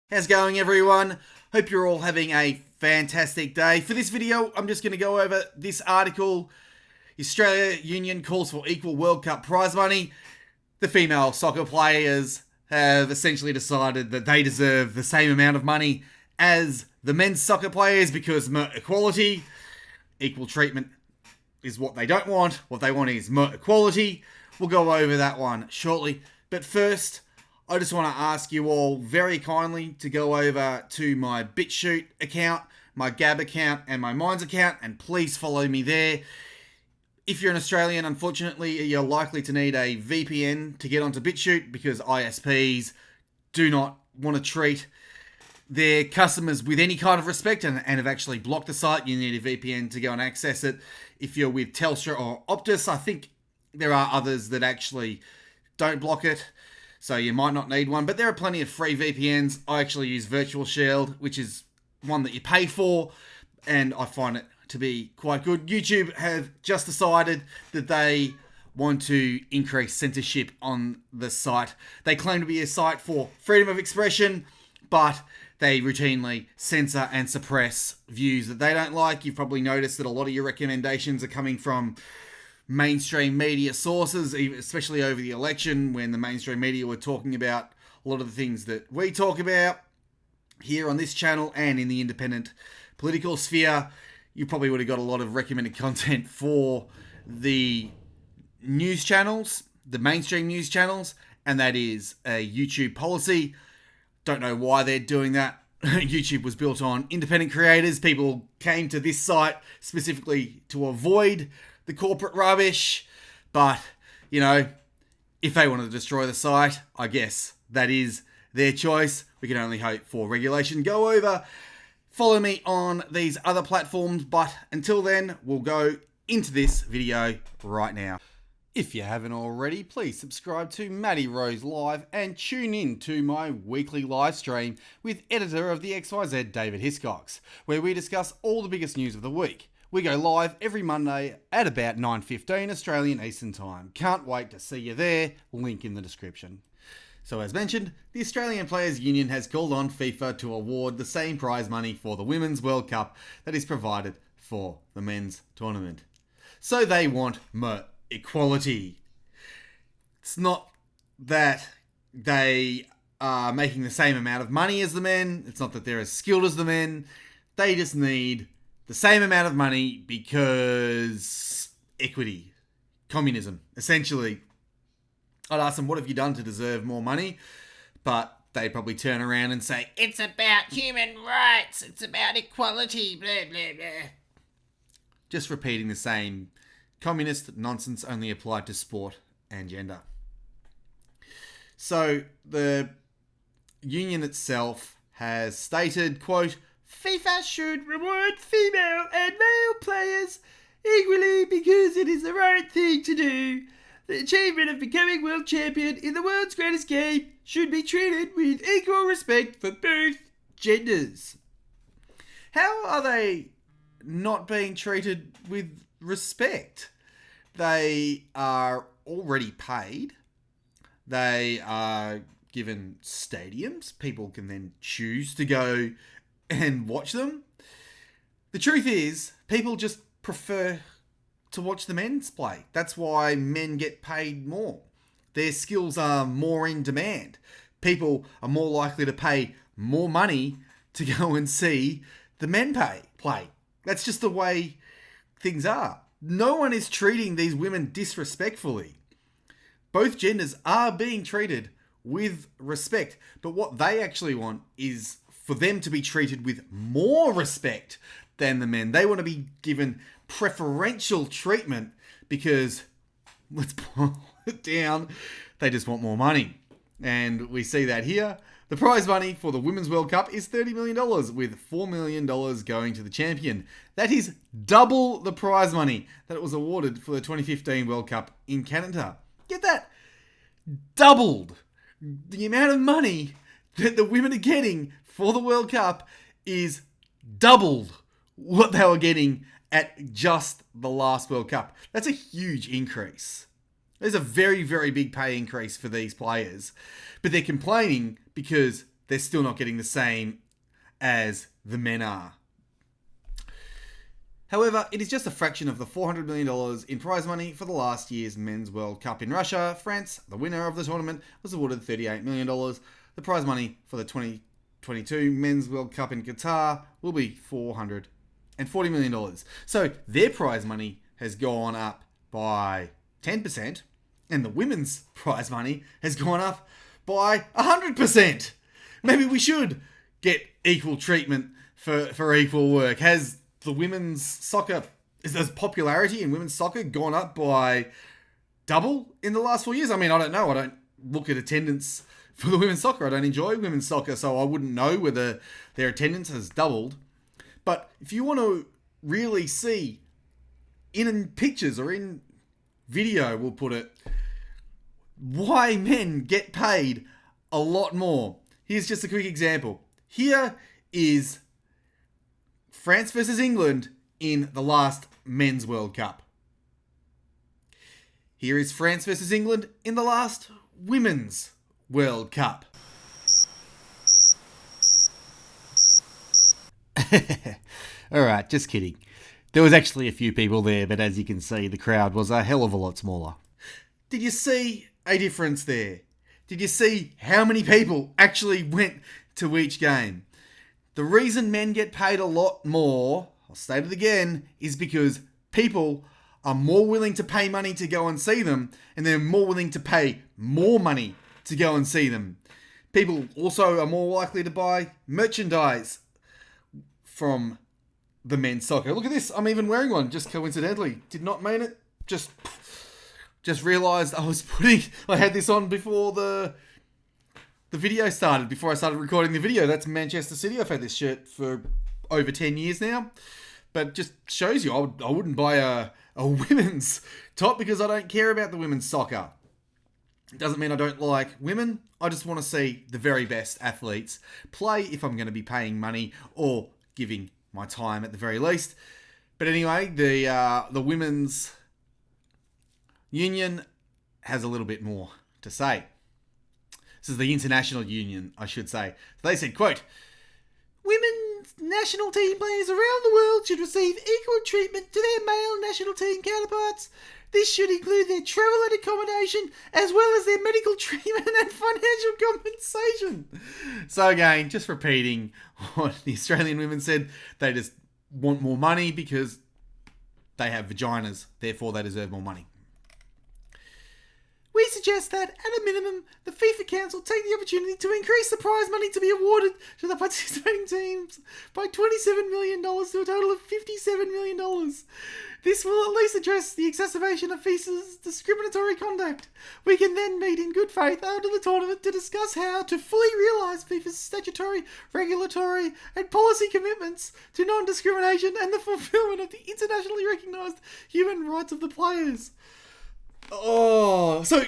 How's it going, everyone? Hope you're all having a fantastic day. For this video, I'm just going to go over this article. Australia Union calls for equal World Cup prize money. The female soccer players have essentially decided that they deserve the same amount of money as the men's soccer players because equality, equal treatment is what they don't want. What they want is equality. We'll go over that one shortly. But first, I just want to ask you all very kindly to go over to my BitChute account, my Gab account, and my Minds account, and please follow me there. If you're an Australian, unfortunately, you're likely to need a VPN to get onto BitChute because ISPs do not want to treat their customers with any kind of respect and have actually blocked the site. You need a VPN to go and access it. If you're with Telstra or Optus, I think there are others that actually don't block it. So you might not need one, but there are plenty of free VPNs. I actually use Virtual Shield, which is one that you pay for, and I find it to be quite good. YouTube have just decided that they want to increase censorship on the site. They claim to be a site for freedom of expression, but they routinely censor and suppress views that they don't like. You've probably noticed that a lot of your recommendations are coming from mainstream media sources, especially over the election when the mainstream media were talking about a lot of the things that we talk about here on this channel and in the independent political sphere. You probably would have got a lot of recommended content for the news channels, the mainstream news channels, and that is a YouTube policy. Don't know why they're doing that. YouTube was built on independent creators. People came to this site specifically to avoid the corporate rubbish, but, you know, if they want to destroy the site, I guess that is their choice. We can only hope for regulation. Go over, follow me on these other platforms, but until then, we'll go into this video right now. If you haven't already, please subscribe to Matty Rose Live and tune in to my weekly live stream with editor of the XYZ, David Hiscox, where we discuss all the biggest news of the week. We go live every Monday at about 9:15 Australian Eastern Time. Can't wait to see you there. Link in the description. So as mentioned, the Australian Players Union has called on FIFA to award the same prize money for the Women's World Cup that is provided for the men's tournament. So they want equality. It's not that they are making the same amount of money as the men. It's not that they're as skilled as the men. They just need the same amount of money because equity, communism, essentially. I'd ask them, what have you done to deserve more money? But they'd probably turn around and say, it's about human rights, it's about equality, blah, blah, blah. Just repeating the same communist nonsense, only applied to sport and gender. So the union itself has stated, quote, FIFA should reward female and male players equally because it is the right thing to do. The achievement of becoming world champion in the world's greatest game should be treated with equal respect for both genders. How are they not being treated with respect? They are already paid. They are given stadiums. People can then choose to go and watch them. The truth is, people just prefer to watch the men's play. That's why men get paid more. Their skills are more in demand. People are more likely to pay more money to go and see the men play. That's just the way things are. No one is treating these women disrespectfully. Both genders are being treated with respect, but what they actually want is for them to be treated with more respect than the men. They want to be given preferential treatment because, let's pull it down, they just want more money. And we see that here. The prize money for the Women's World Cup is $30 million, with $4 million going to the champion. That is double the prize money that was awarded for the 2015 World Cup in Canada. Get that? Doubled. The amount of money that the women are getting for the World Cup is doubled what they were getting at just the last World Cup. That's a huge increase. There's a very, very big pay increase for these players. But they're complaining because they're still not getting the same as the men are. However, it is just a fraction of the $400 million in prize money for the last year's Men's World Cup in Russia. France, the winner of the tournament, was awarded $38 million. The prize money for the 2022 Men's World Cup in Qatar will be $440 million. So their prize money has gone up by 10%, and the women's prize money has gone up by 100%. Maybe we should get equal treatment for equal work. Has the women's soccer, has popularity in women's soccer gone up by double in the last 4 years? I mean, I don't know. I don't look at attendance for the women's soccer. I don't enjoy women's soccer, so I wouldn't know whether their attendance has doubled. But if you want to really see in pictures or in video, we'll put it, why men get paid a lot more. Here's just a quick example. Here is France versus England in the last Men's World Cup. Here is France versus England in the last Women's World Cup. Alright, just kidding. There was actually a few people there, but as you can see, the crowd was a hell of a lot smaller. Did you see a difference there? Did you see how many people actually went to each game? The reason men get paid a lot more, I'll state it again, is because people are more willing to pay money to go and see them, and they're more willing to pay more money to go and see them. People also are more likely to buy merchandise from the men's soccer. Look at this, I'm even wearing one, just coincidentally. Did not mean it, just realised I had this on before the video started, before I started recording the video. That's Manchester City. I've had this shirt for over 10 years now. But just shows you, I wouldn't buy a women's top because I don't care about the women's soccer. It doesn't mean I don't like women. I just want to see the very best athletes play if I'm going to be paying money or giving my time at the very least. But anyway, the women's union has a little bit more to say. This is the international union, I should say. So they said, quote, "Women's national team players around the world should receive equal treatment to their male national team counterparts. This should include their travel and accommodation, as well as their medical treatment and financial compensation." So again, just repeating what the Australian women said. They just want more money because they have vaginas, therefore they deserve more money. "We suggest that, at a minimum, the FIFA Council take the opportunity to increase the prize money to be awarded to the participating teams by $27 million to a total of $57 million. This will at least address the exacerbation of FIFA's discriminatory conduct. We can then meet in good faith after the tournament to discuss how to fully realise FIFA's statutory, regulatory and policy commitments to non-discrimination and the fulfilment of the internationally recognised human rights of the players." Oh, so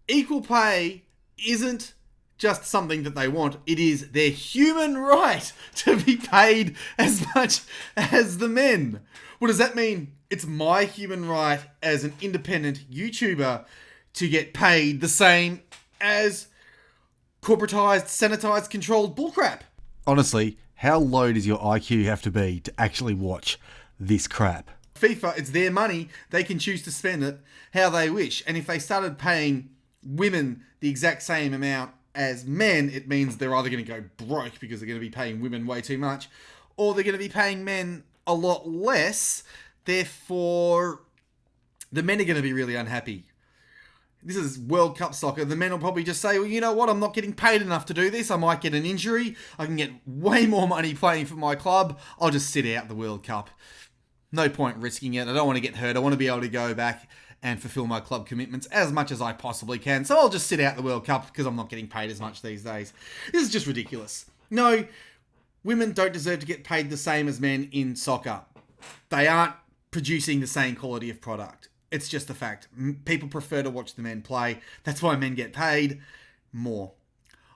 equal pay isn't just something that they want. It is their human right to be paid as much as the men. What does that mean? It's my human right as an independent YouTuber to get paid the same as corporatized, sanitized, controlled bullcrap. Honestly, how low does your IQ have to be to actually watch this crap? FIFA, it's their money. They can choose to spend it how they wish. And if they started paying women the exact same amount as men, it means they're either going to go broke because they're going to be paying women way too much, or they're going to be paying men a lot less. Therefore, the men are going to be really unhappy. This is World Cup soccer. The men will probably just say, well, you know what? I'm not getting paid enough to do this. I might get an injury. I can get way more money playing for my club. I'll just sit out the World Cup. No point risking it. I don't want to get hurt. I want to be able to go back and fulfill my club commitments as much as I possibly can. So I'll just sit out the World Cup because I'm not getting paid as much these days. This is just ridiculous. No, women don't deserve to get paid the same as men in soccer. They aren't producing the same quality of product. It's just a fact. People prefer to watch the men play. That's why men get paid more.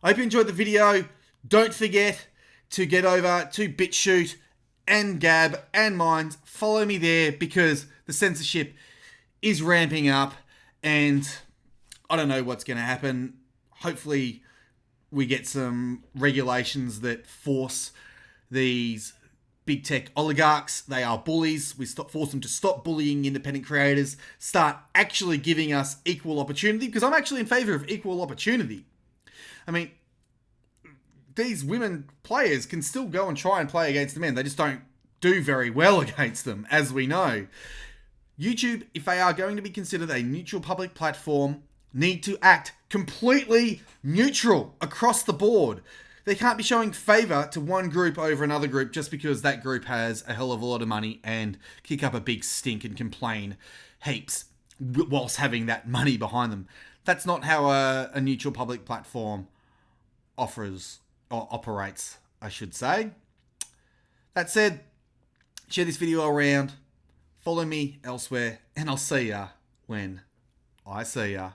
I hope you enjoyed the video. Don't forget to get over to BitChute and Gab and Minds. Follow me there because the censorship is ramping up and I don't know what's going to happen. Hopefully we get some regulations that force these big tech oligarchs, they are bullies, we force them to stop bullying independent creators, start actually giving us equal opportunity, because I'm actually in favor of equal opportunity. I mean, these women players can still go and try and play against the men. They just don't do very well against them, as we know. YouTube, if they are going to be considered a neutral public platform, need to act completely neutral across the board. They can't be showing favour to one group over another group just because that group has a hell of a lot of money and kick up a big stink and complain heaps whilst having that money behind them. That's not how a neutral public platform offers or operates, I should say. That said, share this video around, follow me elsewhere, and I'll see ya when I see ya.